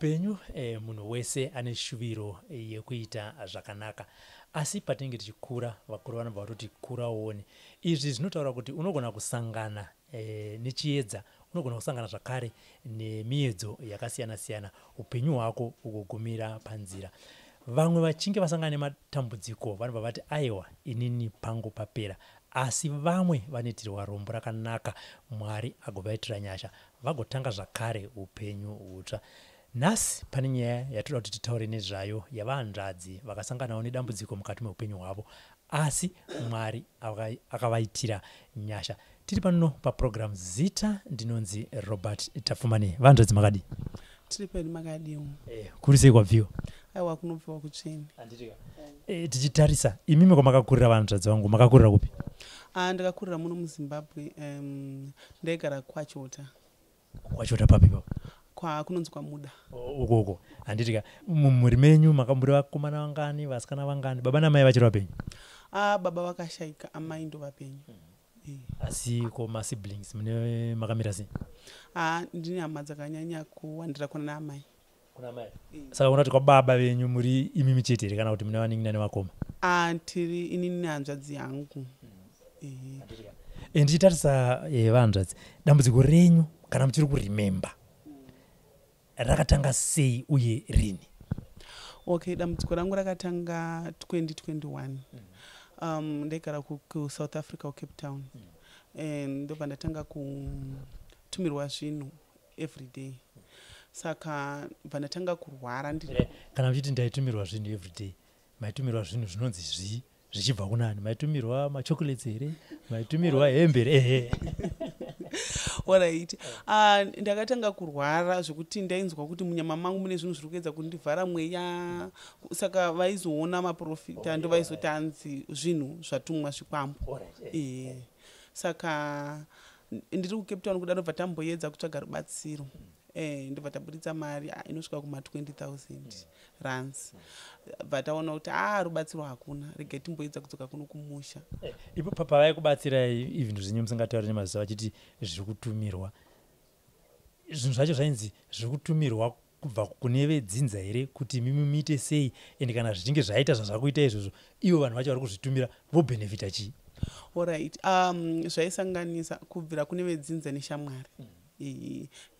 Muupenyu munhu wese ane shuviro yekuita zvakanaka. Asi patinenge tichikura, vakuru vanobva vatoti kura uone. Izvi zvinotaura kuti unogona kusangana nechiedza, unogona kusangana zvakare nemiedzo yakasiyana siyana, upenyu hwako ukugumira panzira. Vamwe vachinge vasangana nematambudziko vanobva vati aiwa inini pangu papera. Asi vamwe vanoitirwa rombo rakanaka, Mwari agovaitira nyasha, vagotanga zvakare upenyu hutsva. Nhasi pane nyaya yatoda kuti titaure nezvayo yavanhadzi vakasanganawo nedambudziko mukati meupenyu hwavo, asi Mwari akavaitira nyasha. Tiri pano paprogram zita ndinonzi Robert Tafumani. Vanhadzi makadi? Tiri pano makadiwo. Kuri sei kwabviwa? Aiwa kunobviwa kuCheni. Anditika. Tichitarisa imimi kwamakakurira vanhadzi vangu, makakurira kupi? Ndakakurira muno muZimbabwe, ndaigara KwaChihota. KwaChihota papi papo? Kunonzi kwaMuda. Uko. Anditika. Mumhuri menyu makamburi vakomana vangani, vasikana vangani, baba namai vachiri vapenyu? Baba vakashaika, amai ndo vapenyu. Asi koma siblings mune makamira sei? Ndine hama dzakanyanya kuwandira kuna naamai. Kuna mai? Saka unati kwa baba venyu muri imimi chete here kana kuti mune vanin'ina nevakoma? Tiri inini nehanzvadzi yangu. Ndichitarisa vanhadzi, dambudziko renyu kana muchiri kurememba rakatanga sei uye rini? Okay, dambudziko rangu rakatanga 2021. Ndaigara kuSouth Africa, Cape Town. Ndobva ndatanga kutumirwa zvinhu everyday. Saka bva ndatanga kurwara ndiri. Kana muchiti ndaitumirwa zvinhu everyday, maitumirwa zvinhu zvinonzi zvii zvichibva kunani? Maitumirwa machocolates here? Maitumirwa hembe here? Alright. Ndakatanga kurwara zvokuti ndainzwa kuti munyama mangu mune zvinhu zviri kuedza kundivhara mweya. Saka vaizoona maprofita ndo vaizoti hanzi zvinhu zvatumwa zvikwambo. Saka ndiri kuCape Town kudaro bva tamboedza kutsvaga rubatsiro. Ndobva taburitsa mari inosvika kuma 20,000 rands. Bva taona kuti rubatsiro hakuna, regai timboedza kudzoka kuno kumusha. Ipo pavaikubatsirai izvinhu zvenyu musingatauri nemazita vachiti zviri kutumirwa, zvinhu zvacho zvainzi zviri kutumirwa kubva kune vedzinza here kuti mimi muite sei, ende kana zvichinge zvaita zvazvakuita izvozvo ivo vanhu vacho vari kuzvitumira vobhenefita chii? Alright. Zvaisanganisa kubvira kune vedzinza neshamwari.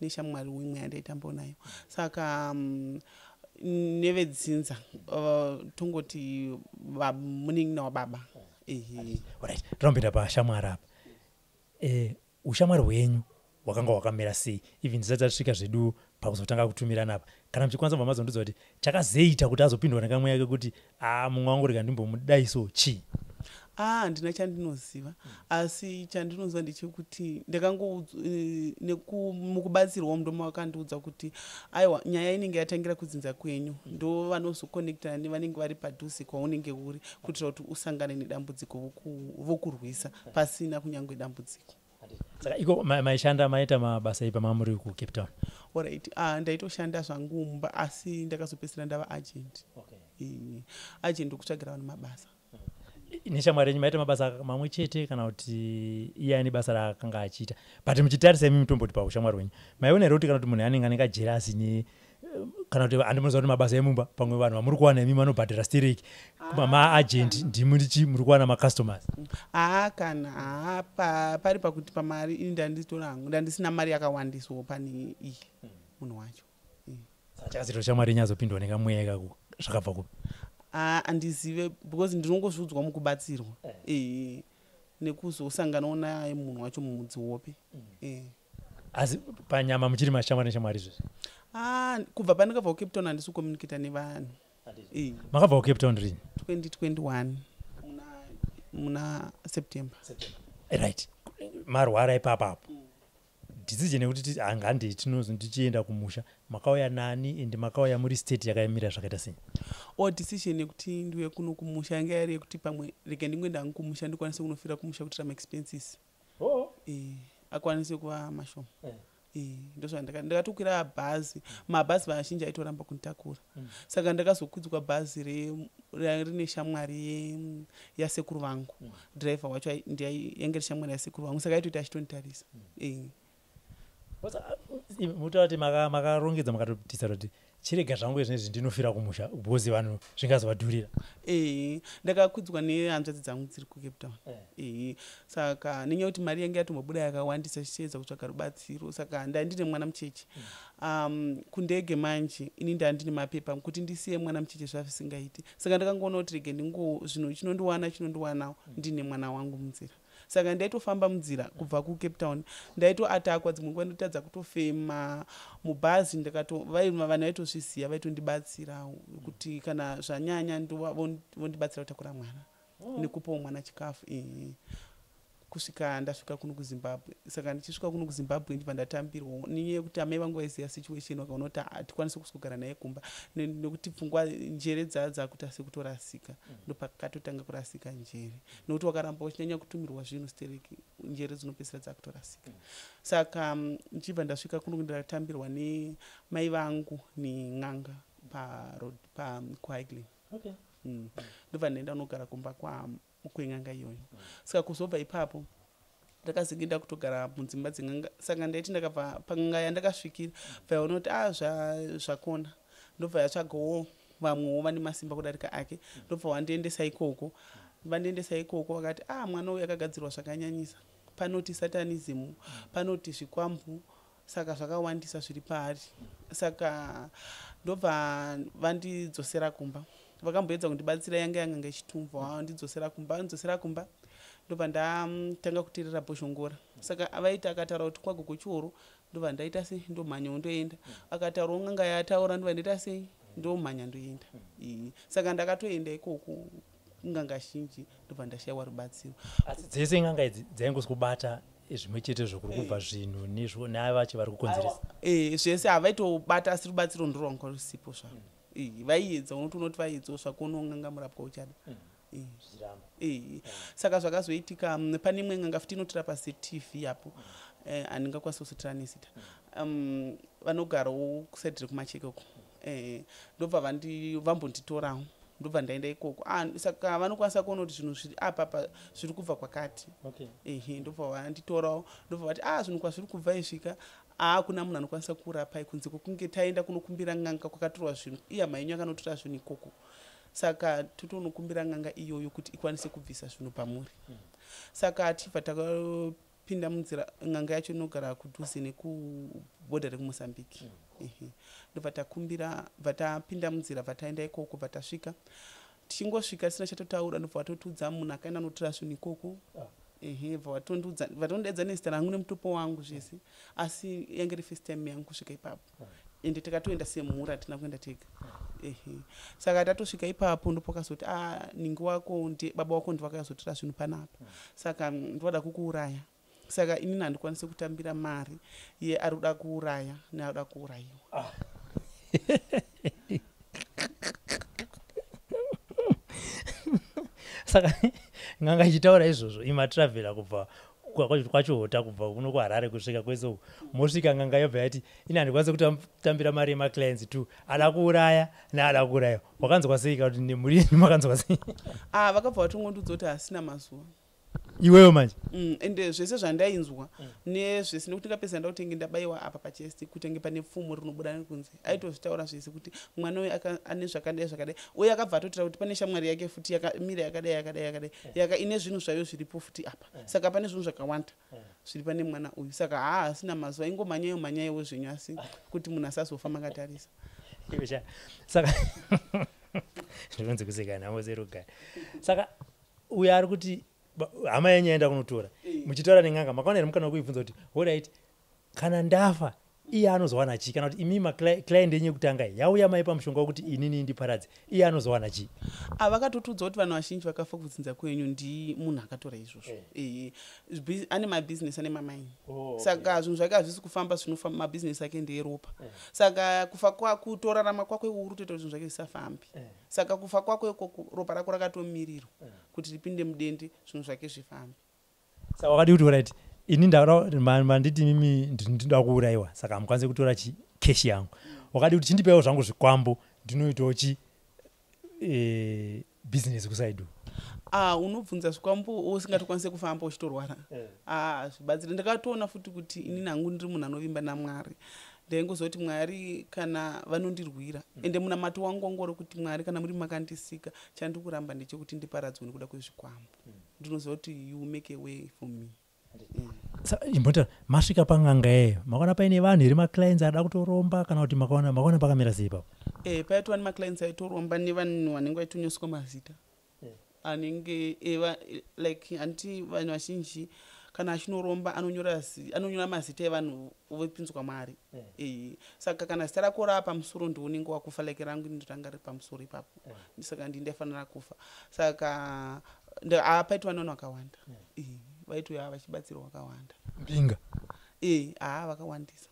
Neshamwari wimwe yandaitamba nayo. Saka nevedzinza tongoti munin'ina wababa. Alright. Tombenda pashamwari apa. Ushamwari hwenyu hwakanga hwakamira sei? Even ndisati tasvika zvedu pakuzotanga kutumirana apa. Kana muchikwanisa mamazondudza kuti chakazeita kuti azopindwa nekamwe yake kuti mumwe wangu rega ndimbomudaiso chii? Handina chandinoziva, asi chandinoziva ndechekuti mukubatsirwa mudomo wakandiudza kuti aiwa nyaya inenge yatangira kudzinza kwenyu, ndo vanozokonekta nevanenge vari padhuze kwaunenge uri kuitira kuti usangane nedambudziko vokurwisa pasina kunyange dambudziko. Saka iko maishanda maita mabasa ipa mamuri kuCape Town? Alright. Ndaitoshanda zvangu mumba asi ndakazopedzisira ndava agent. Agent wekutsvagira vanhu mabasa. Neshamwari yenyu maita mabasa mamwe chete kana kuti iye ane basa raakanga achiita? But muchitarisa imi mutomboti paushamwari hwenyu maiona here kuti kana kuti munhu anenge anenge ajerasi kana kuti handimunoziva kuti mabasa emumba pamwe vanhu vamuri kuwana imi vanobhadhira stireki maagent ndimurichi muri kuwana macustomers? Kana pari pakuti pamari ini ndanditora hangu ndandisina mari yakawandiswa pane iyi munhu wacho. Chakazito shamwari yenyu azopindwa nekamweya ikako zvakabva kupi? Handizive because ndinongozviudzwa mukubatsirwa. Nekuzosanganawo naye munhu wacho mumudzi wope. Asi panyama muchiri mashamwari neshamwari izvozvi? Kubva pandakabva kuCape Town handisi kukomunikita nevanhu. Makabva kuCape Town rini? 2021 muna September. Right. Marwara ipapapo. Ndizije nekuti hangandi tichienda kumusha makauya nani ende makauya muri state yakaemira zvakaita sei? Decision yekuti ndiwe kuno kumusha yanga yari yekuti pamwe rega ndingoenda hangu kumusha ndikwanise kunofira kumusha kuti rama expenses akwanise kuva mashoma. Ndozva ndakatokwira bhazi. Mabhazi vazhinji aitoramba kunditakura. Saka ndakazokudzwa bhazi rine shamwari yasekuru vangu. Driver wacho yanga iri shamwari yasekuru vangu, saka aitoti achitonditarisa. mutati makarongedza makatotisa kuti chirega zvangu zvinezvi ndinofira kumusha bhozi vanhu zvingazovadhurira. Ndakakwidzwa nehanzvadzi dzangu dziri kuCape Town. Saka nenyaya kuti mari yange yatombobuda yakawandisa chichiedza kutsvaga rubatsiro, saka ndandine mwana mucheche. Kundege manje ini ndandine mapepa kuti ndisiye mwana mucheche zvavisingaiti. Saka ndakangoona kuti rege zvinhu chinondiwanawo ndine mwana wangu munzira. Saka ndaitofamba munzira kubva kuCape Town, ndaitoatakwa dzimwe nguva ndotadza kutofema mubhazi, vanhu vaitozviziva vaitondibatsira kuti kana zvanyanya vondibatsira kutakura mwana nekupawo mwana chikafu. Ndasvika kuno kuZimbabwe. Saka ndichisvika kuno kuZimbabwe ndibva ndatambirwa nenyaya yekuti amai vangu vaiziva situation, vakaona kuti hatikwanisi kugara naye kumba nekuti pfungwa njere dzakuita sekutorasika. Ndopakatotanga kurasika njere nokuti wakaramba uchinyanya kutumirwa zvinhu stereki, njere dzinopedzisira dzakutorasika. Saka ndichibva ndasvika kuno ndatambirwa nemai vangu nen'anga kwaHighland. Ndobva ndaenda kunogara kumba kwen'anga iyoyo. Saka kuzobva ipapo ndakazenge kutogara mudzimba dzen'anga. Saka ndaiti ndakabva pan'anga yandakasvikira vaiona kuti zvakona, ndobva yatsvagawo vamwewo vane masimba kudarika ake, ndobva wandiendesa ikoko. Vandiendesa ikoko vakati mwana uyu akagadzirwa zvakanyanyisa, panoti satanism, panoti zvikwambu, saka zvakawandisa zviri paari. Saka ndobva vandidzosera kumba. Vakamboedza kundibatsira yanga ichitumva, vandidzosera kumba. Ndobva ndatanga kuteerera bhoshongora. Saka avaita akataura kuti kwaGogo Chihoro, ndobva ndaita sei ndomhanya ndoenda. Akataurawo n'anga yataura, ndobva ndaita sei ndomhanya ndoenda. Saka ndakatoenda ikoko n'anga zhinji, ndobva ndashayiwa rubatsiro. Asi dzese n'anga idzi dzaingosubata zvimwe chete zvokuri kubva zvinhu nevacho vari kukonzeresa. Zvese havaitobata asi rubatsiro ndorwanga rusipo zvavo. Vaiedza unoti vaiedzawo zvakuona n'anga murapwa uchada. Saka zvakazoitika pane imwe n'anga futi inotora paCTV apo, handingakwanisi kuzotora nezita. Vanogarawo kusaidhi rekumacheke uko. Ndobva vambonditorawo, ndobva ndaenda ikoko. Saka vanokwanisa kuona kuti zvinhu zviri apa zviri kubva kwakati. Ndobva vanditorawo, ndobva vati zvinhu kwazviri kubva izvika, kuna munhu anokwanisa kurapai kunze kwokunge taenda kunokumbira n'anga kwakatorwa zvinhu. Iya mainyu akanotora zvinhu ikoko. Saka totonokumbira n'anga iyoyo kuti ikwanise kubvisa zvinhu pamuri. Saka tibva takapinda munzira, n'anga yacho inogara kudhuze nekubhodha rekuMozambique. Ndobva takumbira, vatapinda munzira, vataenda ikoko, vatasvika. Tichingosvika tisina chatotaura, ndobva vatotudza munhu akaenda anotora zvinhu ikoko. Vatondaidza nezita rangu nemutopo wangu zvese, asi yange iri first time yangu kusvika ipapo. Ende takatoenda semhuri, hatina kuenda tega. Saka tatosvika ipapo ndopakazoti ningi wako baba wako ndivakazotora zvinhu panapa, saka ndovada kukuuraya. Saka inini handikwanisi kutambira mari iye ari kuda kuuraya nearuda kuurayiwa. Saka n'anga ichitaura izvozvo imatravhera kubva KwaChihota, kubva kuno kuHarare kusvika kwese mosvika n'anga yobva yati ini handikwanisi kutambira mari yemaclients tu, ada kuuraya neada kuurayiwa. Wakanzwa sei kuti nemhuri yenyu makanzwa sei? Vakabva vatongondiudza kuti hasina mazuva. Iweyo manje? Ende zvese zvandainzwa nezvese nekuti ndakapedza ndakutenge ndabayiwa apa pachesti kutenge pane pfumo rinobuda nekunze. Aitozvitaura zvese kuti mwana uyu ane zvakadai. Uye akabva atotira kuti pane shamwari yake futi yakamira yakadai. Ine zvinhu zvayo zviripo futi apa. Saka pane zvinhu zvakawanda zviri pane mwana uyu. Saka hasina mazuva, ingomanyayo zvenyu asi kuti munhu asazofa makatarisa. Saka zvinonzi kusekana namo serugare. Saka uyu ari kuti hama yenyu yaenda kunotora, muchitaura nen'anga makaona here mukana wekuibvunza kuti alright, kana ndafa iye anozowana chii? Kana kuti imi maclient yenyu yekutanga yauya maipa mushonga wekuti inini ndiparadze, iye anozowana chii? Vakatotudza kuti vanhu vazhinji vakafa kudzinza kwenyu ndi munhu akatora izvozvo. Ane mabhizinesi, ane mamaini. Saka zvinhu zvake hazvisi kufamba zvinofamba, mabhizinesi ake ndeyeropa. Saka kufa kwako, kutorarama kwako uri kutoita zvinhu zvake zvisafambi. Saka kufa kwako ikoko ropa rako rakatomirirwa kuti ripinde mudende zvinhu zvake zvifambe. Saka wakadi kuti alright, ini manditi mimi ndinoda kuurayiwa, saka hamukwanisi kutora keshi yangu. Wakadi kuti chindipewo zvangu zvikwambo ndinoitawo business kusaidu. unobvunza zvikwambo usingatokwanise kufamba uchitorwara zvibatsire. Ndakatoona futi kuti inini hangu ndiri munhu anovimba naMwari, ndaingozoti Mwari kana vanondirwira ende munamato wangu wangori kuti Mwari kana muri makandisika chandiri kuramba ndechekuti ndiparadzwe nekuda kwezvikwambo. Ndinoziva kuti you make a way for me. Imbota masvika pang'anga yeyo makaona paine vanhu here maclients ada kutoromba kana kuti makaona pakamira sei ipapo? Paitova nemaclients aitoromba nevanhu vanenge vaitonyoswa mazita anenge like anti vanhu vazhinji kana achinoromba anonyora mazita evanhu vopinzwa mari. Saka kana zita rako rapamusoro ndiunenge wakufa, like rangu ndiranga riri pamusoro ipapo, saka ndindafanira kufa. Saka paitwa nevanhu vakawanda vaitouya vachibatsirwa vakawanda mbinga vakawandisa.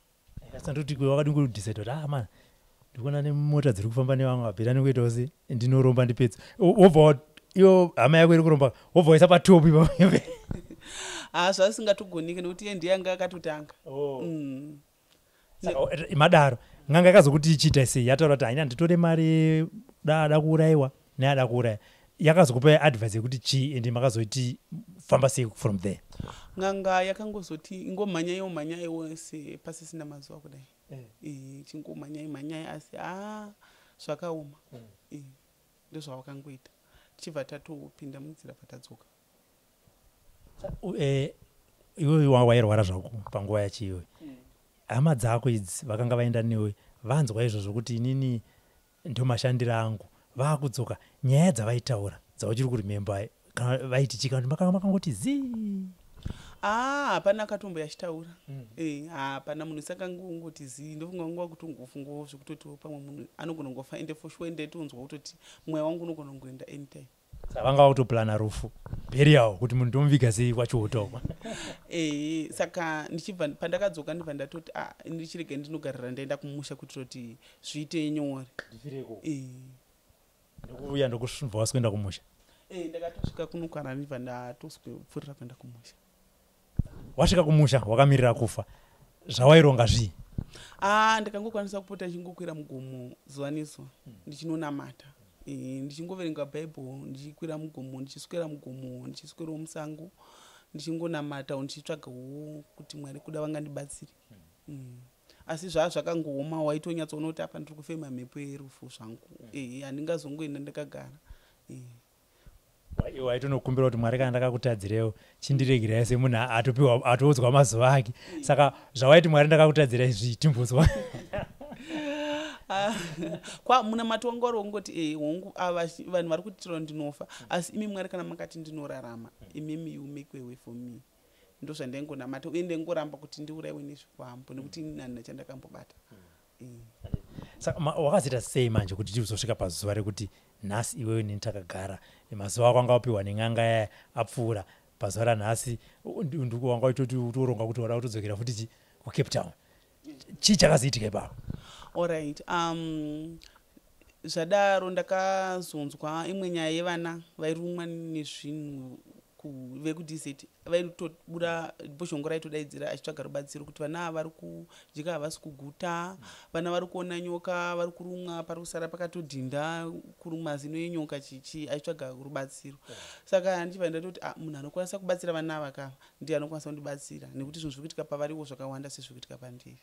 Sandoti wakadingodecide kuti man ndikuona nemota dziri kufamba nevamwe vabhira nekuitawo se ndinoromba ndipedza wobva iyo hama yako iri kuromba wobva waisa patopu ipapo. Zvasingatogoniki nekuti iye ndiye anga akatotanga. Madaro ng'anga yakazokuti ichiita sei? Yataura kuti haina nditore mari ada kuurayiwa neada kuuraya, yakazokupa advice yekuti chii ende makazoiti famba sei from there? Ng'anga yakangozoti ingomhanyaiwo sepasisina mazuva kudai, chingomhanyai asi zvakaoma. Ndozvavakangoita tichibva tatopinda munzira patadzoka. Iwe wairwara zvako panguva yachiiwe, hama dzako idzi vakanga vaenda newe vanzwa izvozvo kuti inini ndomashandira angu, vaakudzoka nyaya dzavaitaura dzauchiri kurimemba kana vaiti chika kuti makangoti zii? Hapana akatombo yachitaura. Hapana munhu sakangongoti zii. Ndofunga nguva kutongofungawo zvekutoti pamwe munhu anogona kungofa ende for sure ndaitonzwa kutoti mweya wangu unogona kungoenda anytime. Vanga kutoplana rufu burial kuti munhu ndomuviga sei KwaChihota uko. Saka ndichibva pandakadzoka ndibva ndatoti ndichirege ndinogarira ndaenda kumusha kuitira kuti zviite nyore. Ndokuuya ndokubva wasikuenda kumusha. Ndakatosvika kunogara ndibva ndatopfuurira kuenda kumusha. Wasvika kumusha wakamirira kufa, zvawaironga zvii? Ndikangokwanisa kupota ndichingokwira mugomo zuva nezuva ndichinonamata, ndichingoverenga bhaibheri, ndichikwira mugomo, ndichiswera mugomo, ndichiswerawo musango, ndichingonamata ndichitsvagawo kuti Mwari kuda vangandibatsiri. Asi zvazvakangooma waitonyatsoona kuti apa ndiri kufema mhepo yerufu zvangu, handingazongoenda ndakagara. Waitonokumbira kuti Mwari kana ndakakutadzirewo chindiregerai semunhu atoudzwa mazuva ake. Saka zvawaiti Mwari ndakakutadzirai izvi timbuzwa. Munamato wangu wari wongoti hongu vanhu vari kutitira ndinofa, asi imi Mwari kana makati ndinorarama, imimi you make a way for me. Ndozvandaingonamata uye ndaingoramba kuti ndiurayiwe nezvikwambo nekuti ini handina chandakambobata. Saka wakazoita sei manje kuti tizosvika pazuva rekuti nhasi iwewe neni takagara mazuva ako anga wapiwa nen'anga yaya apfuura, pazuva ranhasi wanga waitoti utoronga kuti wada kutodzokera futi kuCape Town? Chii chakazoitika ipapo? Alright, zvadaro ndakazonzwa imwe nyaya yevana vairumwa nezvinhu vekudizeti vaitobuda bhoshongo raitodaidzira achitsvaga rubatsiro kuti vana ava vari kudya havasi kuguta, vana vari kuona nyoka, vari kurumwa pari kusara pakatodhinda mazino enyoka chichi, achitsvaga rubatsiro. Saka ndichibva ndatoti munhu anokwanisa kubatsira vana ava kava ndiye anokwanisa kundibatsira nekuti zvinhu zviri kuitika pavariwo zvakawanda sezviri kuitika pandiri.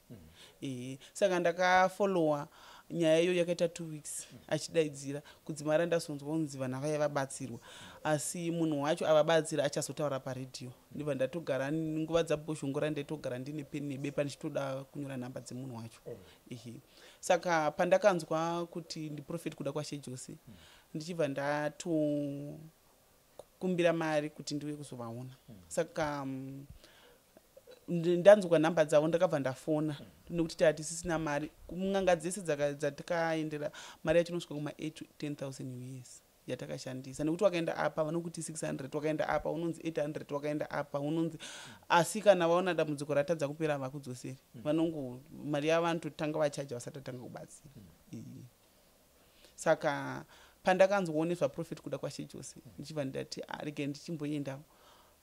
Saka ndakafollowa nyaya iyo yakaita 2 weeks achidaidzira kudzimara ndazonzwa kunzi vanhu vaya vabatsirwa, asi munhu wacho avabatsira achazotaura paredhiyo. Ndibva ndatogara nguva dzabhoshongo randaitogara ndine peni nebepa ndichitoda kunyora nhamba dzemunhu wacho. Saka pandakanzwa kuti ndiprofeti kuda kwaShe Jose, ndichibva ndatokumbira mari kuti ndiuye kuzovaona. Saka ndanzwa nhamba dzavo ndakabva ndafona nekuti hatisisina mari. N'anga dzese dzatakaendera mari yacho inosvika kuma8 to 10,000 US yatakashandisa, nekuti wakaenda apa vanokuti 600, wakaenda apa unonzi 800, wakaenda apa unonzi, asi kana vaona dambudziko ratadza kupera vakudzoseri vanongo mari yavanototanga vachaja vasati atanga kubatsira. Saka pandakanzwawo nezvaprofeti kuda kwaShe Jose ndichibva ndati rege ndichimboendawo,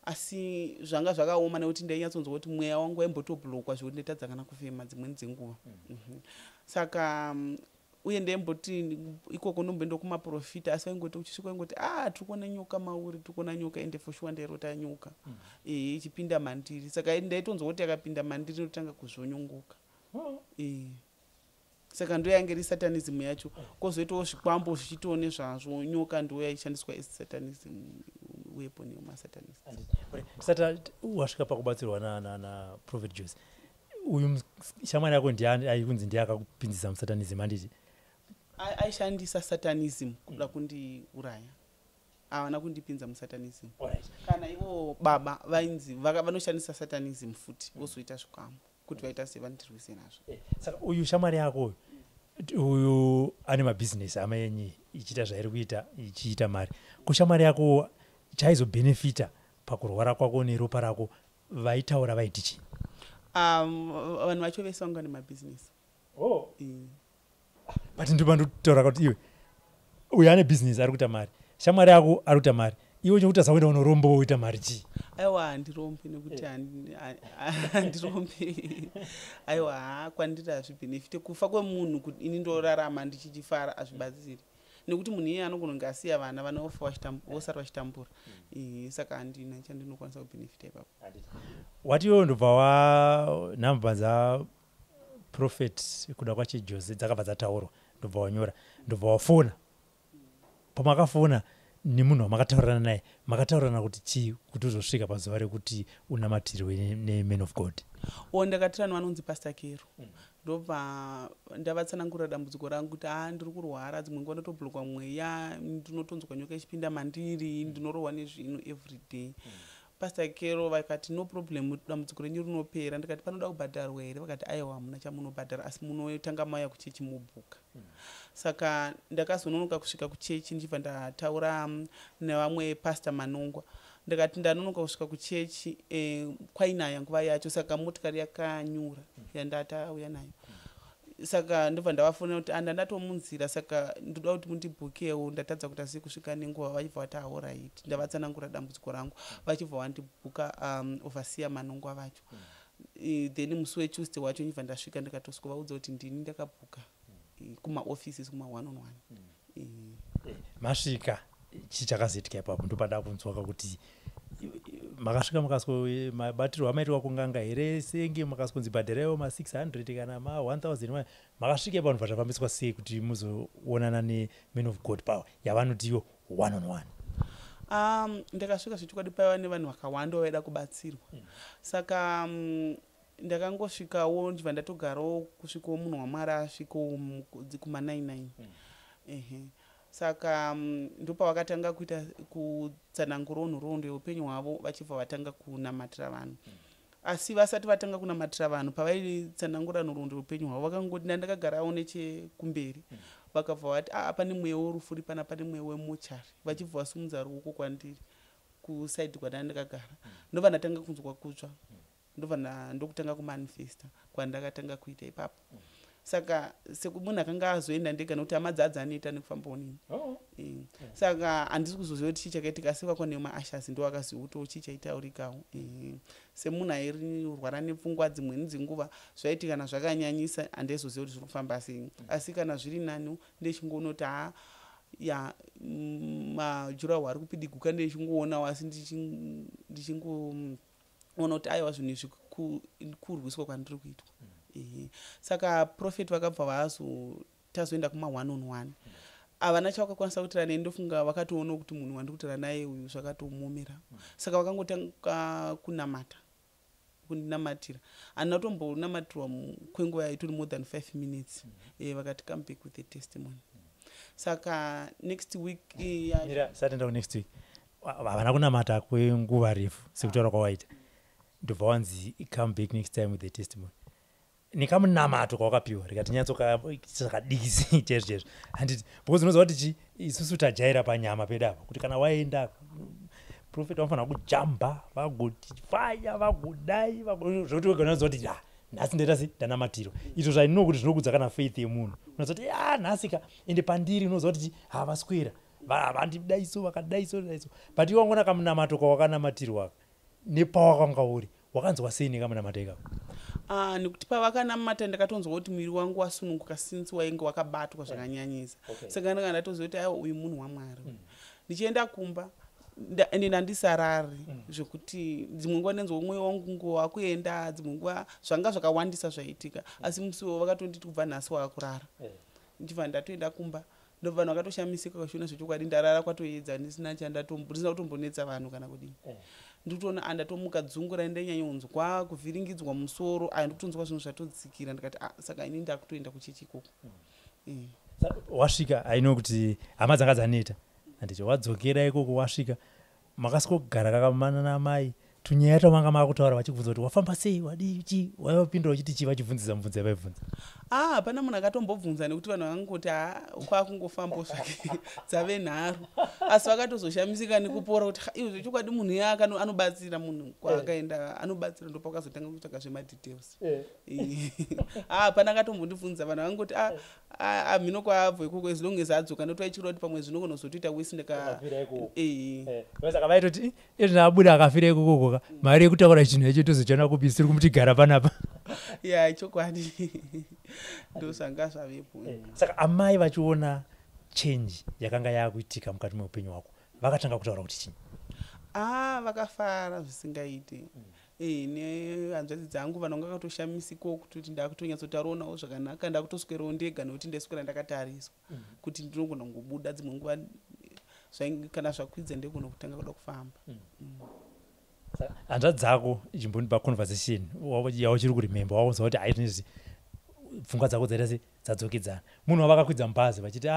asi zvanga zvakaoma nekuti ndainyatsonzwa kuti mweya wangu waimbotoblokwa zvekuti ndaitadza kana kufema dzimweni dzenguva. Saka uye ndemboti ikoko ndomboenda kumaprofita asi vaingoti uchisvika ingoti tiri kuona nyoka mauri tiri kuona nyoka ende for sure ndairota nyoka ichipinda mandiri saka ndaitonzwa kuti yakapinda mandiri inotanga kuzvonyongoka saka ndo yange iri satanism yacho kwozoitawo zvikwambo zvichitoone zvazvo nyoka ndo yaishandiswa as satanism weapon yemasatanism. Sata wasvika pakubatsirwa na Prophet Jose uyu shamwari yako ndiani aikunzi ndiye akakupinzisa musatanism handiti aishandisa satanism kuda kundiuraya havana kundipinza musatanism kana ivo baba vainzi vanoshandisa satanism futi vozoita zvikwambo kuti vaita sevandirwise nazvo. Saka uyu shamwari yako uyu ane mabhizinesi amaenyi ichiita zvairi kuita ichiita mari kushamwari yako chaizobhenefita pakurwara kwako neropa rako vaitaura vaiti chii? Vanhu vacho vese vanga nemabhizinesi. But ndopandotaura kuti iwe uyu ane bhizinesi ari kuita mari shamwari yako ari kuita mari iwe chekuti sakuenda unoromba woita mari chii? Aiwa handirombi nekuti handirombi aiwa hakwandiri hazvibhenefite kufa kwemunhu kuti ini ndorarama ndichichifara hazvibatsiri nekuti munhu iye anogona kunge asiya vana vanofa vosara vachitambura saka handina chandinokwanisa kubhenefita ipapo. Wati iwewo ndobva wanhamba dzaProphet kuda kwaChijose dzakabva dzataurwa ndobva wanyora ndobva wafona pamakafona nemunhu wamakataurana naye makataurana kuti chii kuti uzosvika pazuva rekuti unamatirwe neman of God? Ndakatirana vanonzi Pastor Kero ndobva ndavatsanangurira dambudziko rangu kuti ndiri kurwara dzimwe nguva ndotobhulokwa mweya ndinotonzwa nyoka ichipinda mandiri ndinorohwa nezvinhu every day. Pastor Kero vakati no problem dambudziko renyu rinopera ndikati panoda kubhadharwa here vakati aiwa hamuna chamunobhadhara asi munotanga mauya kuchechi mubhuka. Saka ndakazononoka kusvika kuchechi ndichibva ndataura nevamwe pastor Manongwa ndikati ndanonoka kusvika kuchechi kwainaya nguva yacho saka motikari yakanyura yandatauya nayo saka ndobva ndavafonera kuti ndatomunzira saka ndoda kuti mundibhukewo ndatadza kuti asi kusvika nenguva vachibva vati alright ndavatsanangura dambudziko rangu vachibva vandibhuka overseer Manongwa vacho then musi weTuesday wacho ndibva ndasvika ndikatosvika vaudza kuti ndini ndakabhuka kumaoffices kuma 1-on-1. Masvika chichakazoitika ipapo ndopada kunzwa kuti makasvika mukaswa mabatirwo amaitwa kunganga here senge makaswa bhadharewo ma600 kana ma1000 makasvika ipapo ndobva zvafambiswa sei kuti muzoonana neman of God power yavanoti iwo 1-on-1? Ndakasvika zvichikwadi paiva nevanhu vakawanda vaida kubatsirwa saka ndakangosvikawo ndibva ndatogarawo kusvikawo munhu waMwari asvikawo kuma99 saka ndopavakatanga kuita kutsanangura nhoroondo yeupenyu hwavo vachibva vatanga kunamatira vanhu asi vasati vatanga kunamatira vanhu pavaitsanangura nhoroondo yeupenyu hwavo vakangoti ndakagarawo nechekumberi vakabva vati pane mweya worufu uri pana pane mweya wemochari vachibva vasumudza ruoko kwandiri kusaidi kwadanga ndakagara ndobva ndatanga kunzwa kutsva ndobva ndokutanga kumanifesta kwandakatanga kuita ipapo saka semunhu akanga azoenda ndega nokuti hama dzaadzaneta nekufambawo nini saka handisi kuzoziva kuti chii chakaitika asi vakwa nemaashasi ndo akaziva kuti chii chaitaurikawo semunhu airwara nepfungwa dzimweni dzenguva zvaitika kana zvakanyanyisa handaizoziva kuti zviri kufamba sei asi kana zviri nani ndechingoona kuti majuraho ari kupidiguka ndechingoonawo asi ndichingoona kuti aiwa zvinhu izvi kurwiswa kwandiri kuitwa. Saka Prophet vakabva vazotazoenda kuma 1-on-1 havana chavakakwanisa kutira nei ndofunga vakatoona kuti munhu wandikutira naye uyu zvakatomomera saka vakangotanga kundinamatira handina kutombonamatirwa kwenguva yaitori more than 5 minutes vakati come back with a testimony saka next week next week havana kunamata kwenguva refu sekutaura kwawaita ndobva wanzi come back next time with a testimony nekamunamato kwawakapiwa rikati nyatsochakadikisi chaizvo handiti because unoziva kuti isusu tajaira panyama pedapa kuti kana waenda Prophet vanofanira kujamba vagoti faya vagodai zvokuti unoziva kuti nhasi ndaita ndanamatirwa izvo zvainoo kuti zvinokudza kana faith yemunhu unoziva kuti nhasika ende pandiri unoziva kuti havaswera vandidaiso vakadaiso but iwe wangona kamunamato kwawakanamatirwa nepawakanga uri wakanzwa sei nekamunamato ikako? nekuti pavakanamata ndakatonzwa kuti mwiri wangu wasununguka since wainge wakabatwa zvakanyanyisa. Saka ndanga ndatoziva kuti aiwa uyu munhu waMwari. Ndichienda kumba ende ndandisarari zvekuti dzimwe nguva ndenzwa mwoyo wangu ngowa kuenda, dzimwe nguva zvanga zvakawandisa zvaitika, asi musiwo vakatonditi kubva nhasi wakurara. Ndichibva ndatoenda kumba ndobva vanhu vakatoshamisika kazviona zvechokwadi ndarara kwatoedza ndisina kutombonetsa vanhu kana kudini. Ndikutoona andatomuka dzungu raindanyanyonzwa kuvhiringidzwa musoro ndikutonzwa zvinhu zvatodzikira ndikati saka ini ndakutoenda kuchechi ikoko. Wasvika aino kuti hama dzanga dzaneta handiti wadzokera ikoko wasvika makasvikogara kakamana namai tunyaya twamanga makutaura vachibvunza kuti wafamba sei wadi chi waipindura uchiti chi vachibvunzisa mubvunzo yavaibvunza. Hapana munhu akatombobvunza nekuti vanhu vakangoti kwakungofambo zvake dzave nharu, asi vakatozoshamisika nekupora kuti iwo zvechokwadi munhu yake anobatsira munhu kwaakaenda anobatsira ndopakazotanga kutsvaga zvemadetails. Hapana akatombondibvunza vanhu vakangoti mhino kwaabva ikoko as long as adzoka ndotoaichira kuti pamwe zvinogona kuzotoita wesi saka vaitoti izvi abuda akafira ikoko mari yekutaura chinhu icho tozochiona kupi siri kumutigara panapa. Chokwadi ndozvanga zvavepo. Saka amai vachiona change yakanga yakuitika mukati meupenyu hwako vakatanga kutaura kuti chini? Vakafara zvisingaite. Nehanzvadzi dzangu vanhu vanga vakatoshamisikawo kuti ndakutonyatsotaurawo zvakanaka, ndakutoswerawo ndega nekuti ndaiswera ndakatariswa kuti ndinogona kungobuda dzimwe nguva kana zvakwidza ndegona kutanga kuda kufamba. Hanzvadzi dzako ichimbonipa conversation yauchiri kurimemba wakuziva kuti haizvinezvi pfungwa dzako dzaita se dzadzokedzana. Munhu wavakakwidza mubhazi vachiti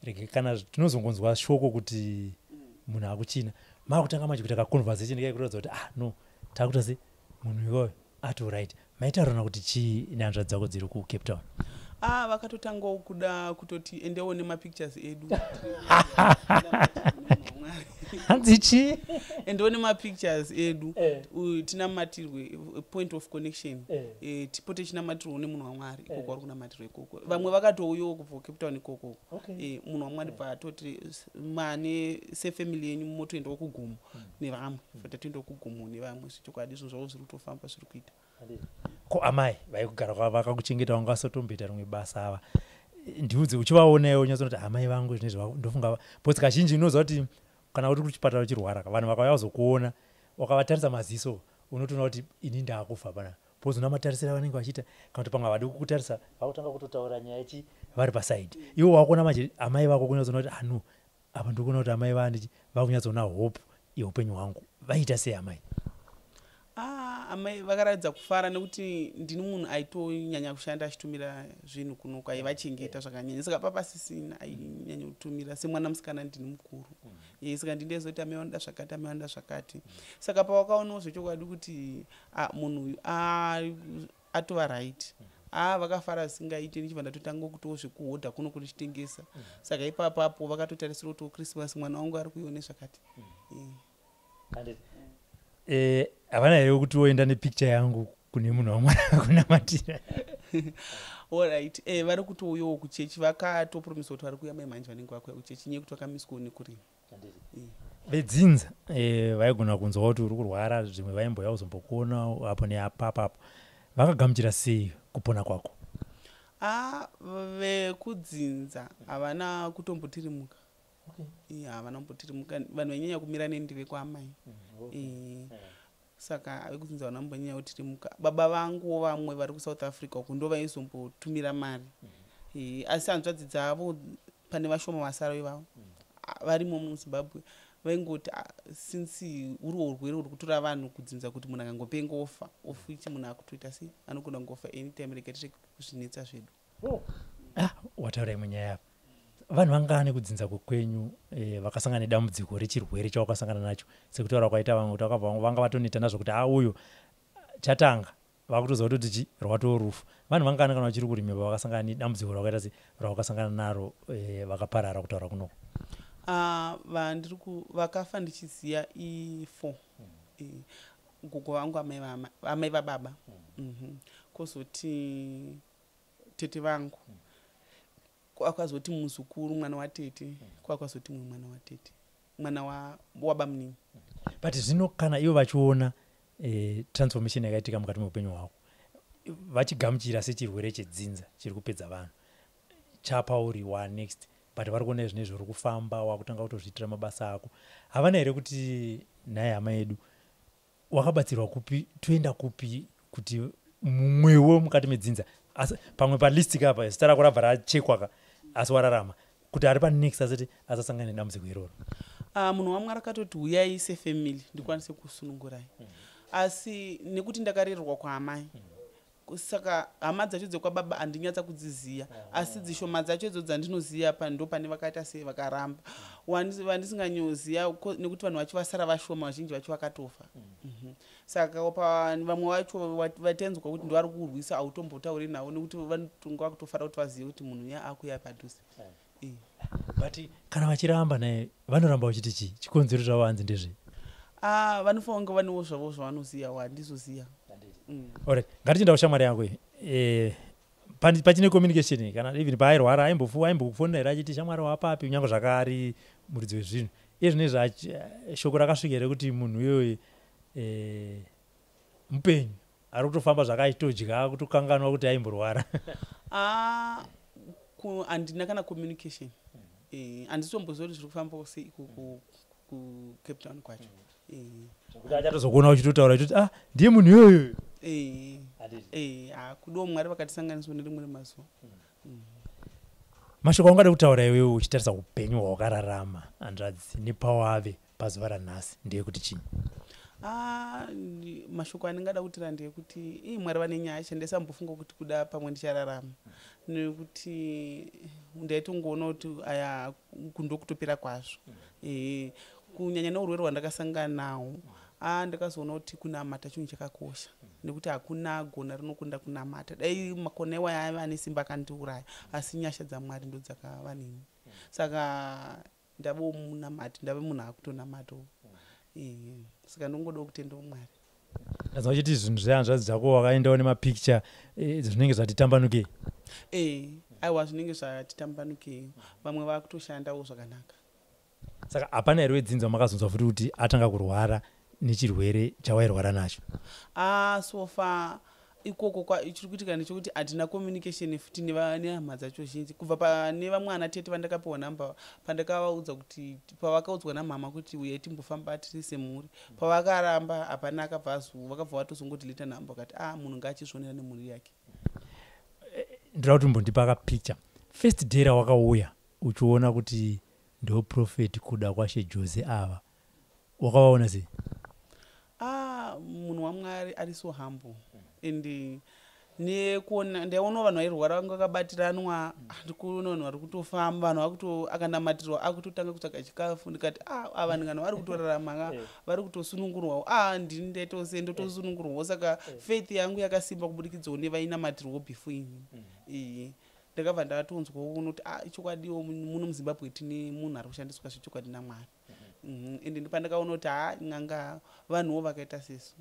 rege kana tinozongonzwa shoko kuti munhu akuchina makutanga machikuita kaconversation ikaikuratidza kuti no takuta se munhu iyoyo right. Maitaurana kuti chii nehanzvadzi dzako dziri kuCape Town? Vakatotangawo kuda kutoti endewo nemapictures edu. Hanzi chi? Endewo nemapictures edu tinamatirwe point of connection. Tipote chinamatirwa nemunhu waMwari ikoko ari kunamatirwa ikoko. Vamwe vakatouyawo kubva kuCape Town ikoko. Munhu waMwari patoti mane sefamily yenyu motoendawo kugomo nevamwe. Fatatoendawo kugomo nevamwe zvechokwadi izvo zvavo zviri kutofamba zviri kuita. Ko amai vaikugara vakakuchengeta wangasotomboita rimwe basa ava ndiudze uchivaonawo unyatsoona kuti amai vangu zvinezvi ndofunga bhosi kazhinji unoziva kuti kana uri kuchipatara uchirwara vanhu vakauya kuzokuona wakavatarisa maziso unotoona kuti ini ndaakufa pana bhosi unamatarisira vanenge vachiita kana kuti pamwe havadi kukutarisa vakutanga kutotaura nyaya ichi vari pasaidi iwo wakuona amai vako kunyatsoona kuti apa ndikuona kuti amai vandichi vakunyatsoona hope yeupenyu hwangu vaita sei amai? Amai vakaratidza kufara nekuti ndini munhu aitonyanya kushanda achitumira zvinhu kuno kwaivachengeta zvakanyanya, saka papasisina ainyanya kutumira semwana musikana ndini mukuru. Saka ndindezoti amai vanoda zvakati amai vanoda zvakati. Saka pavakaonawo zvechokwadi kuti munhu uyu atova right, vakafara zvisingaite. Ndichibva ndatotanga kutowo zvekuhodha kuno kundichitengesa. Saka ipapapo vakatotarisira kuti Christmas mwana wangu ari kuione zvakati. Havana here kuti woenda nepicture yangu kune munhu waMwari akunamatira? Alright, vari kutouyawo kuchechi vakatopromisa kuti vari kuuya mai manje vanenge vakuya kuchechi nyaya kuti vakamiswawo nekurima. Vedzinza vaigona kunzwa kuti uri kurwara zvimwe vaimboya kuzombokuona apo neapapapo vakagamuchira sei kupona kwako? Vekudzinza havana kutombotirimuka. Havana kumbotirimuka, vanhu vainyanya kumira nendive kwaamai. Saka vekudzinza vana mbonyanya kutirimuka. Baba vangu vamwe vari kuSouth Africa uko ndo vaizombotumira mari. Asi hanzvadzi dzavo pane vashoma vasara ivavo varimo muZimbabwe vaingoti since urwo urwere uri kutora vanhu kudzinza kuti munhu akangopenga ofa ichi munhu akutoita sei anogona kungofa anytime. Rega tirege kuzvinetsa zvedu. Wataura imwe nyaya apa vanhu vangane kudzinza kwekwenyu vakasangana nedambudziko rechirwere chawakasangana nacho sekutaura kwaita vamwe kuti vanga vatoneta nazvo kuti uyu chatanga vakutoziva kutoti rwatorufu. Vanhu vangane kana vachiri kurimemba vakasangana nedambudziko rakaita se ravakasangana naro vakaparara kutaura kunoko? Vakafa ndichiziva i4. Gogo vangu amai vababa, kozoti tete vangu, kwakazoti muzukuru mwana watete, kwakazoti mwana watete, mwana wabamunini. But zvino kana ivo vachiona transformation yakaitika mukati meupenyu hwako vachigamuchira sechirwere chedzinza chiri kupedza vanhu chapauriwa next but vari kuona zvinezvi uri kufamba wakutanga kutozviitira mabasa ako. havana here kuti nhaye hama yedu wakabatsirwa kupi, toenda kupi kuti mumwewo mukati medzinza asi pamwe palist kapa zita rako rabva rachekwa asi wararama kuti ari panext asati asasangana nedambudziko iroro? Munhu wamwe akatoti uyai sefamily ndikwanise kusunungurai, asi nekuti ndakarerwa kwaamai saka hama dzacho dzekwababa handinyatsa kudziziya, asi dzishoma dzacho idzo dzandinoziya ndo pane vakaita sei vakaramba. Vandisinganyoziya nekuti vanhu vacho vasara vashoma, vazhinji vacho vakatofa. Saka vamwe vacho vatenzwa kuti ndo vari kurwisa hautombotauri navo nekuti vanotonga vakutofara kuti vazive kuti munhu uya akuya padhuze. But kana vachiramba naye vanoramba vachiti chii? Chikonzero chavo hanzi ndezvei? Vanofanira kunge vanewo zvavo zvavanoziya wandizoziya. Alright, ngatichenda kushamwari yangu pachine communication kana even paairwara aimbokufonera achiti shamwari wapapi kunyange zvakari muridzi wezvinhu izvinezvi shoko rakasvika here kuti munhu iyoyo mupenyu ari kutofamba zvakaitodya kutokanganwa kuti aimborwara? Handina kana communication, handisitomboziva kuti zviri kufamba sei kuCape Town kwacho. Kuti achatozokuona uchitotaura kuti ndiye munhu iyoyo. Kudiwo Mwari vakatisanganiswa nerimwe remazuva. Mashoko aungada kutaura iwewe uchitarisa upenyu hwawakararama hanzvadzi nepawave pazuva ranhasi ndeyekuti chii? Mashoko andingada kutira ndeyekuti Mwari vane nyasha, ndesambofunga kuti kuda pamwe ndichararama, nekuti ndaitongoona kuti aya kundokutopera kwazvo. Kunyanya neurwere hwandakasangana nawo ndakazoona kuti kunamata chinhu chakakosha, nekuti hakuna gona rinokunda kunamata. Dai makona iwaya aiva ane simba akandiuraya, asi nyasha dzaMwari ndo dzakava neni. Saka ndave munamati, ndave munhu akutonamatawo. Saka ndongoda kutendawo Mwari. Ndazwa uchiti zvinhu zvehanzvadzi dzako wakaendawo nemapicture zvinenge zvatitambanukei? Aiwa, zvinenge zvatitambanukei, vamwe vakutoshandawo zvakanaka. Saka hapana here wedzinza wamakazonzwa futi kuti atanga kurwara nechirwere chawairwara nacho? Sofa ikoko chiri kuitika ndechekuti hatina communication futi nehama dzacho zhinji, kubva pane vamwe anatete vandakapiwa namba pandakavaudza kuti pavakaudzwa namama kuti uyai timbofamba tiri semhuri, pavakaramba hapana vakabva vatozongodilita namba vakati munhu ngaachizvionera nemhuri yake. Ndoda kuti mbondipa kapicture first day rawakauya uchiona kuti ndo profeti kuda kwashe Jose ava, wakavaona sei? Munhu waMwari ari so humble, and nekuona ndaiona vanhu vairwara vanga vakabatiranwa, ndikuona vanhu vari kutofamba, vanhu akanamatirwa akutotanga kutsvaga chikafu, ndikati ava ndingano vari kutorarama, vari kutosunungurwawo. Ndini ndaitose ndotosunungurwawo. Saka faith yangu yakasimba kubudikidzawo nevainamatirwawo before ini. Ndakabva ndatonzwawo kuti chokwadiwo muno muZimbabwe tine munhu ari kushandiswa zvechokwadi naMwari. Ende ndipandakaona kuti n'anga vanhuwo vakaita sesu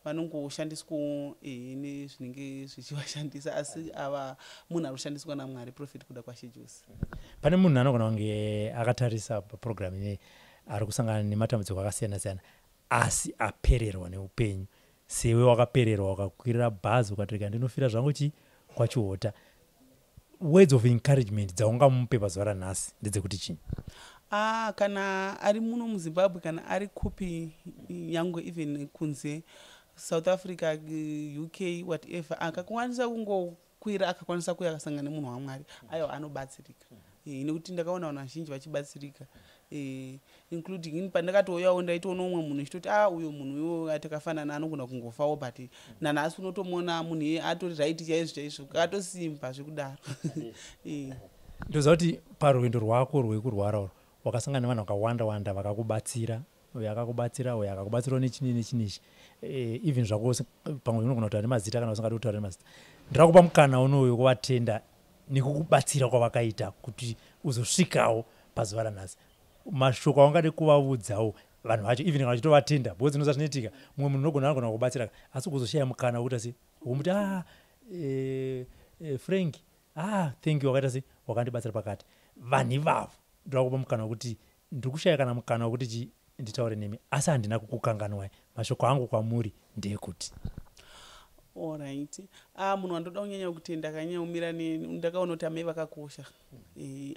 vanongoshandiswawo nezvinenge zvichivashandisa, asi ava munhu ari kushandiswa naMwari, profeti kuda kwashe Jose. Pane munhu anogona kunge akatarisa paprogramu ineyi ari kusangana nematambudziko akasiyana siyana asi apererwa neupenyu, sewe wakapererwa wakakwirira bhazi ukatirika ndinofira zvangu KwaChihota, words of encouragement dzaungamupe pazuva ranhasi ndedzekuti chii? Kana ari muno muZimbabwe, kana ari kupi yangu even kunze South Africa, UK, whatever, akakwanisa kungokwira akakwanisa kuya akasangana nemunhu waMwari, aiwa anobatsirika. Nekuti ndakaona vanhu vazhinji vachibatsirika, including ini pandakatouyawo ndaitoona umwe munhu chitoti uyo munhu uyo atakafanana anogona kungofawo, but nanhasi unotomuona munhu iye atori right chaizvo chaizvo, katosimba zvekudaro. Ndoziva kuti parwendo rwako rwekurwara wakasangana nevanhu vakawanda wanda vakakubatsira, uyo akakubatsira, uyo akakubatsirawo nechinechi, even zvako pamwe unogona kutaura nemazita kana usingadi kutaura nemazita. Ndirakupa mukana unoyo kuvatenda nekukubatsira kwavakaita kuti uzosvikawo pazuva ranhasi. Mashoko aungade kuvaudzawo vanhu vacho even kana vachitovatenda, because inoza zvinoitika mumwe munhu anogona kubatsira asi kuzoshaya mukana wokuti asi womuti Frank thank you wakaita sei wakandibatsira pakati. Vanhu ivavo ndoda kupa mukana wokuti ndiri kushaya kana mukana wokuti nditaure nemi, asi handina kukukanganwai. Mashoko angu kwamuri ndeyekuti Alright. Munhu wandoda kunyanya kutenda akanyanya kumira neni ndakaona kuti amai vakakosha.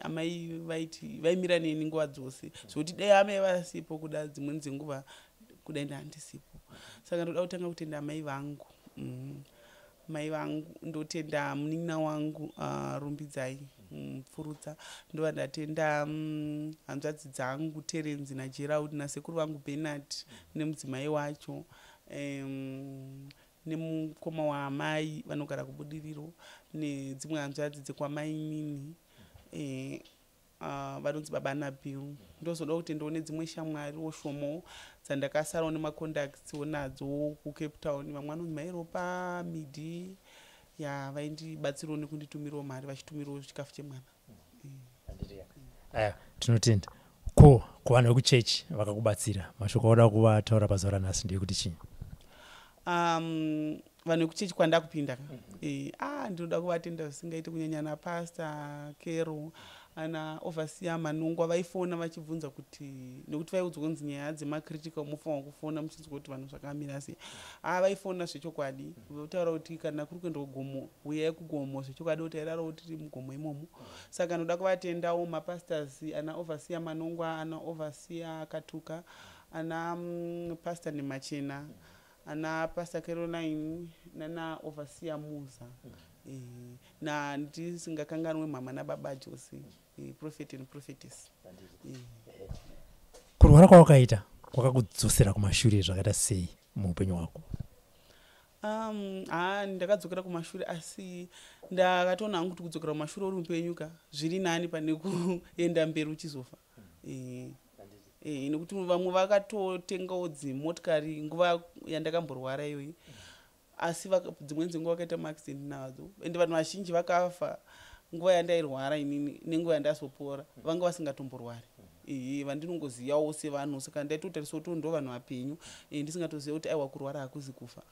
Amai vaimira neni nguva dzose. Zvokuti dai amai vasipo kuda dzimweni dzenguva kudai ndandisipo. Saka ndoda kutanga kutenda amai vangu. Mai vangu ndotenda munin'ina wangu Rumbidzai Pfurutsa, ndova ndatenda hanzvadzi dzangu Terenzi naGerald nasekuru vangu Bernard nemudzimai wacho nemukoma waamai vanogara kubudiriro nedzimwe hanzvadzi dzekwamai Nini vanonzi baba Nabiru. Ndozoda kuti ndione dzimwe shamwariwo shomo dzandakasarawo nemacontacts nadzo kuCape Town. Vamwe vanonzi Mairopa Midi vaindibatsirawo nekunditumirawo mari vachitumirawo chikafu chemwana. Tinotenda. Ko kuvanhu vekuchechi vakakubatsira mashoko auda kuvataura pazuva ranhasi ndeyekuti chii? Vanhu vekuchechi kwandakupinda ndinoda kuvatenda zvisingaiti kunyanya napasta Kero ana overseer Manungwa vaifona vachibvunza kuti nekuti vaiudzwa kunzi nyaya dzemacritical mufanwa kufona muchinzwa kuti vanhu zvakamira sei. Vaifona zvechokwadi votaura kuti kana kuri kuenda kugomo uyai kugomo zvechokwadi kuti tairarawo tiri mugomo imomo. Saka ndoda kuvatendawo mapastors ana overseer Manungwa ana overseer Katuka ana pastor Nemachena ana pastor Caroline nana overseer Muza ndisingakanganwe mama nababa Jose prophet and prophetess. Kurwara kwawakaita kwakakudzosera kumashure zvakaita sei muupenyu hwako? Ndakadzokera kumashure asi ndakatoona hangu kuti kudzokera kumashure uri mupenyuka zviri nani pane kuenda mberi uchizofa. Nekuti vamwe vakatotengawo dzimotikari nguva yandakamborwara iyoyi asi dzimweni dzenguva vakaita maaccident nadzo ende vanhu vazhinji vakafa nguva yandairwara inini nenguva yandazopora vanga vasingatomborwari. Vandinongozivawo sevanhu saka ndaitotariswa kuti ndo vanhu vapenyu ndisingatoziva kuti aiwa kurwara hakuzi kufa.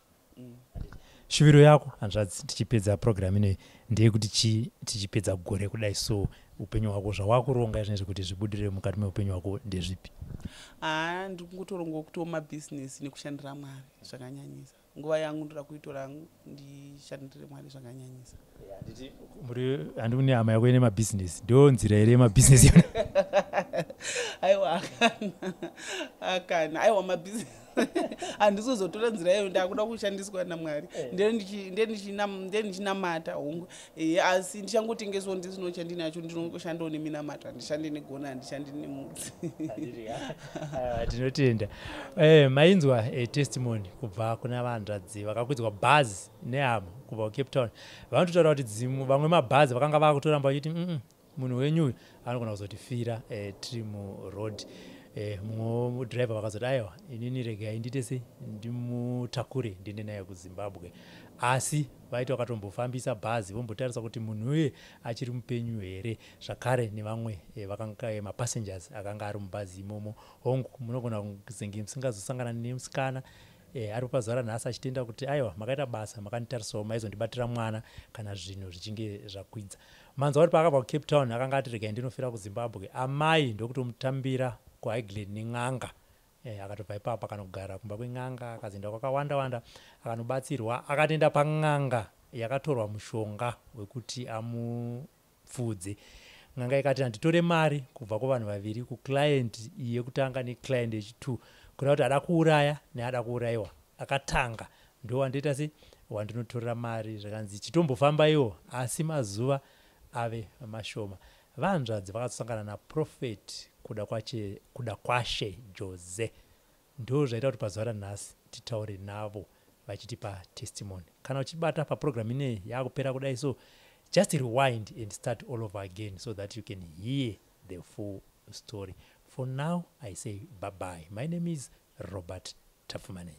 Shuviro yako hanzvadzi tichipedza program ine ndeyekuti tichipedza gore kudai so upenyu hwako zvawakuronga izvinezvi kuti zvibudirire mukati meupenyu hwako ndezvipi? Ndiri kungotoronga kutowo mabhizinesi nekushandira Mwari zvakanyanyisa. Nguva yangu ndoda kuitora ndishandire Mwari zvakanyanyisa. Handi kune hama yako ine mabhizinesi ndo nzira ere yemabhizinesi yona? Aiwa akana aiwa mabhizinesi handizozotora nzira iyoyo ndakuda kushandiswa naMwari ndichinamata hongu asi ndichangotengesawo ndisino chandinacho ndinongoshandawo neminamata handishandi negona handishandi nemudzi. Tinotenda. Mainzwa testimony kubva kuna vanhadzadzi vakakwidzwa bhazi nehama kubva kuCape Town vanototaura kuti vamwe mabhazi vakanga vakutoramba vachiti munhu wenyu anogona kuzotifira tiri muroad. Mumwe mudhiraivha vakazoti aiwa inini regai ndite sei ndimutakure ndiende naye kuZimbabwe, asi vaiti vakatombofambisa bhazi vombotarisa kuti munhu uye achiri mupenyu here zvakare nevamwe vakanga mapassengers akanga ari mubhazi imomo. Hongu munogona kuzenge musingazosangana nemusikana ari pazuva ranhasi achitenda kuti aiwa makaita basa makanditarisawo maizondibatira mwana kana zvinhu zvichinge zvakwidza. Manzwa kuti paakabva kuCape Town akanga ati regai ndinofira kuZimbabwe, amai ndokutomutambira kuHighland nen'anga. Akatobva ipapo akanogara kumba kwen'anga akazoenda kwakawanda wanda akanobatsirwa akatoenda pan'anga yakatorwa mushonga wekuti amupfudze. N'anga ikati handitore mari kubva kuvanhu vaviri, kuclient yekutanga neclient yechi2 kuna kuti ada kuuraya neada kuurayiwa. Akatanga ndo wandoita se wandinotorera mari zvakanzi chitombofamba iwo asi mazuva ave mashoma. Vanzvadzi vakatosangana naprofeti kuda kwashe Jose ndo zvaita kuti pazuva ranhasi titaure navo vachitipa testimony. Kana uchibata paprogram ine yakupera kudai so just rewind and start all over again so that you can hear the full story. For now I say bye bye. My name is Robert Tafumane.